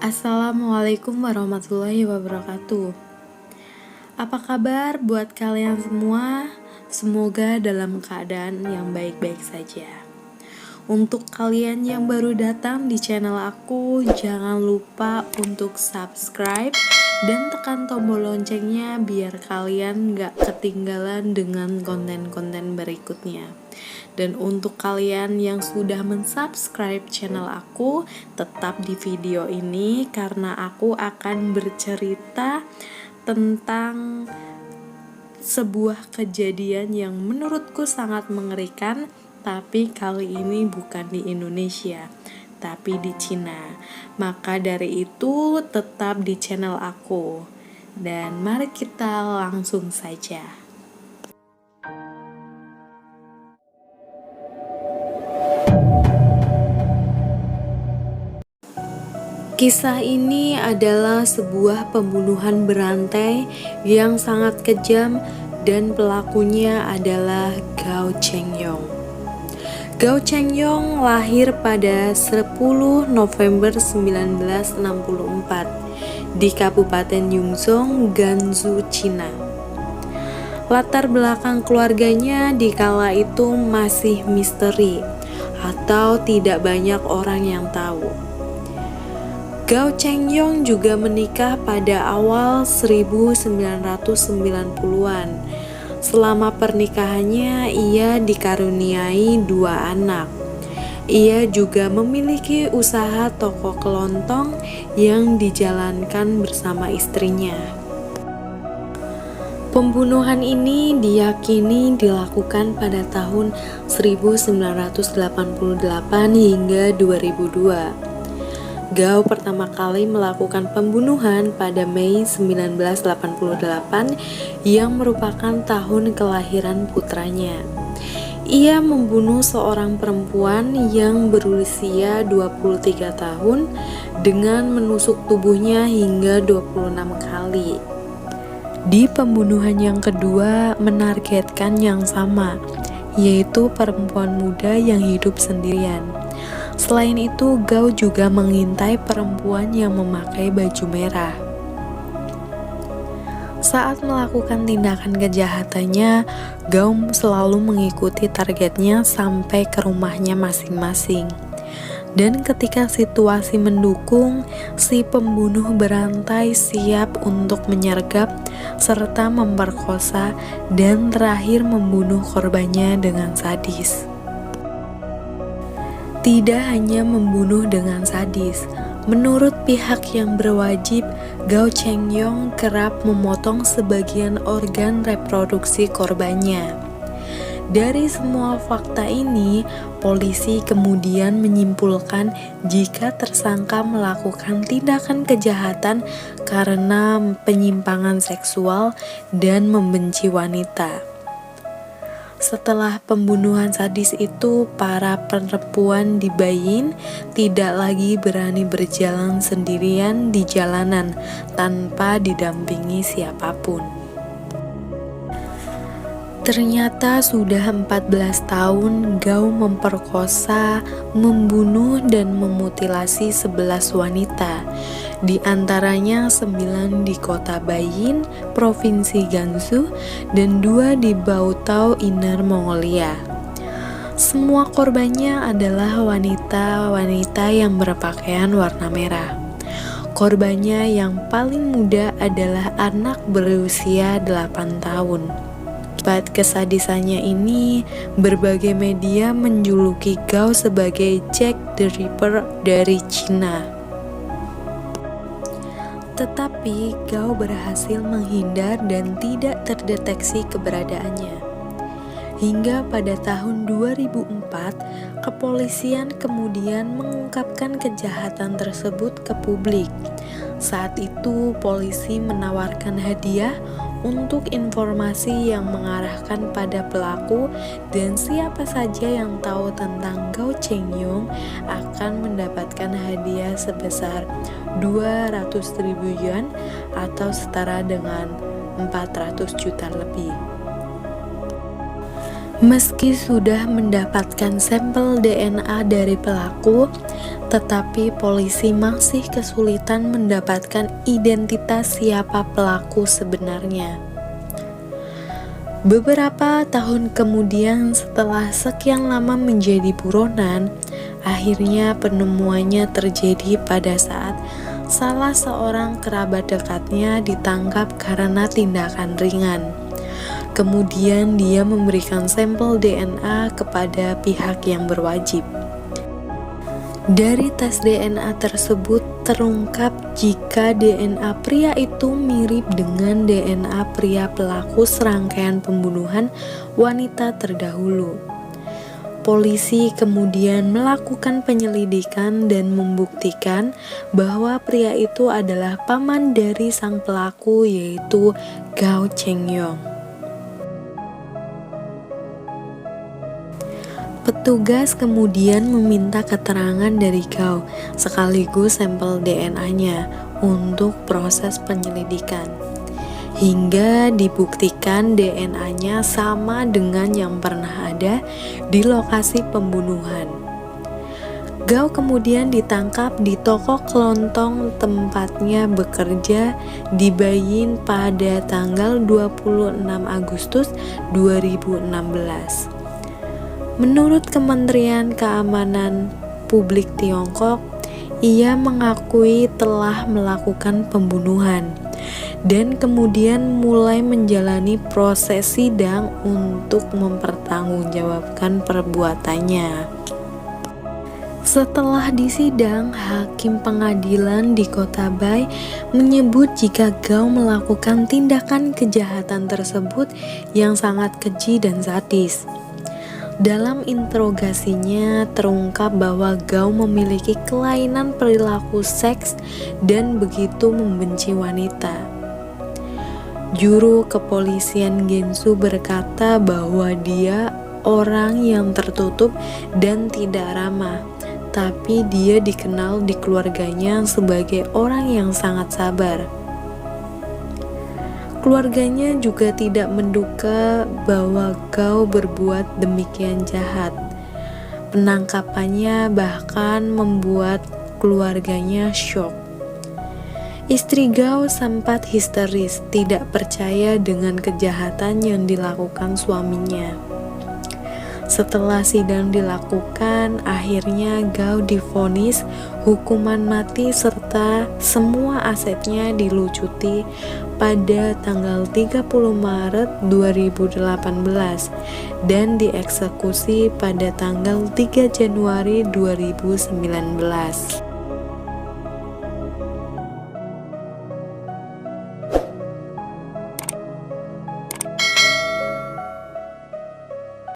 Assalamualaikum warahmatullahi wabarakatuh. Apa kabar buat kalian semua? Semoga dalam keadaan yang baik-baik saja. Untuk kalian yang baru datang di channel aku, jangan lupa untuk subscribe dan tekan tombol loncengnya biar kalian gak ketinggalan dengan konten-konten berikutnya. Dan untuk kalian yang sudah mensubscribe channel aku, tetap di video ini karena aku akan bercerita tentang sebuah kejadian yang menurutku sangat mengerikan, tapi kali ini bukan di Indonesia, tapi di Cina. Maka dari itu tetap di channel aku. Dan mari kita langsung saja. Kisah ini adalah sebuah pembunuhan berantai yang sangat kejam dan pelakunya adalah Gao Chengyong. Gao Chengyong lahir pada 10 November 1964 di Kabupaten Yongzhou, Gansu, Cina. Latar belakang keluarganya di kala itu masih misteri atau tidak banyak orang yang tahu. Gao Chengyong juga menikah pada awal 1990-an. Selama pernikahannya, ia dikaruniai 2 anak. Ia juga memiliki usaha toko kelontong yang dijalankan bersama istrinya. Pembunuhan ini diyakini dilakukan pada tahun 1988 hingga 2002. Gao pertama kali melakukan pembunuhan pada Mei 1988 yang merupakan tahun kelahiran putranya. Ia membunuh seorang perempuan yang berusia 23 tahun dengan menusuk tubuhnya hingga 26 kali. Di pembunuhan yang kedua menargetkan yang sama, yaitu perempuan muda yang hidup sendirian. Selain itu, Gao juga mengintai perempuan yang memakai baju merah. Saat melakukan tindakan kejahatannya, Gao selalu mengikuti targetnya sampai ke rumahnya masing-masing. Dan ketika situasi mendukung, si pembunuh berantai siap untuk menyergap serta memperkosa dan terakhir membunuh korbannya dengan sadis. Tidak hanya membunuh dengan sadis, menurut pihak yang berwajib, Gao Chengyong kerap memotong sebagian organ reproduksi korbannya. Dari semua fakta ini, polisi kemudian menyimpulkan jika tersangka melakukan tindakan kejahatan karena penyimpangan seksual dan membenci wanita. Setelah pembunuhan sadis itu, para perempuan di Beijing tidak lagi berani berjalan sendirian di jalanan tanpa didampingi siapapun. Ternyata sudah 14 tahun Gao memperkosa, membunuh dan memutilasi 11 wanita, di antaranya 9 di kota Beijing, provinsi Gansu, dan 2 di Baotao, Inner Mongolia. Semua korbannya adalah wanita-wanita yang berpakaian warna merah. Korbannya yang paling muda adalah anak berusia 8 tahun. Akibat kesadisannya ini, berbagai media menjuluki Gao sebagai Jack the Ripper dari Cina. Tetapi Gao berhasil menghindar dan tidak terdeteksi keberadaannya. Hingga pada tahun 2004, kepolisian kemudian mengungkapkan kejahatan tersebut ke publik. Saat itu, polisi menawarkan hadiah untuk informasi yang mengarahkan pada pelaku, dan siapa saja yang tahu tentang Gao Chengyong akan mendapatkan hadiah sebesar 200.000 yuan atau setara dengan 400 juta lebih. Meski sudah mendapatkan sampel DNA dari pelaku, tetapi polisi masih kesulitan mendapatkan identitas siapa pelaku sebenarnya. Beberapa tahun kemudian, setelah sekian lama menjadi buronan, akhirnya penemuannya terjadi pada saat salah seorang kerabat dekatnya ditangkap karena tindakan ringan. Kemudian dia memberikan sampel DNA kepada pihak yang berwajib. Dari tes DNA tersebut terungkap jika DNA pria itu mirip dengan DNA pria pelaku serangkaian pembunuhan wanita terdahulu. Polisi kemudian melakukan penyelidikan dan membuktikan bahwa pria itu adalah paman dari sang pelaku, yaitu Gao Chengyong. Petugas kemudian meminta keterangan dari Gao sekaligus sampel DNA-nya untuk proses penyelidikan. Hingga dibuktikan DNA-nya sama dengan yang pernah ada di lokasi pembunuhan. Gao kemudian ditangkap di toko kelontong tempatnya bekerja di Beijing pada tanggal 26 Agustus 2016. Menurut Kementerian Keamanan Publik Tiongkok, ia mengakui telah melakukan pembunuhan dan kemudian mulai menjalani proses sidang untuk mempertanggungjawabkan perbuatannya. Setelah disidang, hakim pengadilan di Kota Bai menyebut jika Gao melakukan tindakan kejahatan tersebut yang sangat keji dan sadis. Dalam interogasinya terungkap bahwa Gao memiliki kelainan perilaku seks dan begitu membenci wanita. Juru kepolisian Gansu berkata bahwa dia orang yang tertutup dan tidak ramah, tapi dia dikenal di keluarganya sebagai orang yang sangat sabar. Keluarganya juga tidak menduga bahwa Gao berbuat demikian jahat. Penangkapannya bahkan membuat keluarganya syok. Istri Gao sempat histeris, tidak percaya dengan kejahatan yang dilakukan suaminya. Setelah sidang dilakukan, akhirnya Gao divonis hukuman mati serta semua asetnya dilucuti pada tanggal 30 Maret 2018 dan dieksekusi pada tanggal 3 Januari 2019.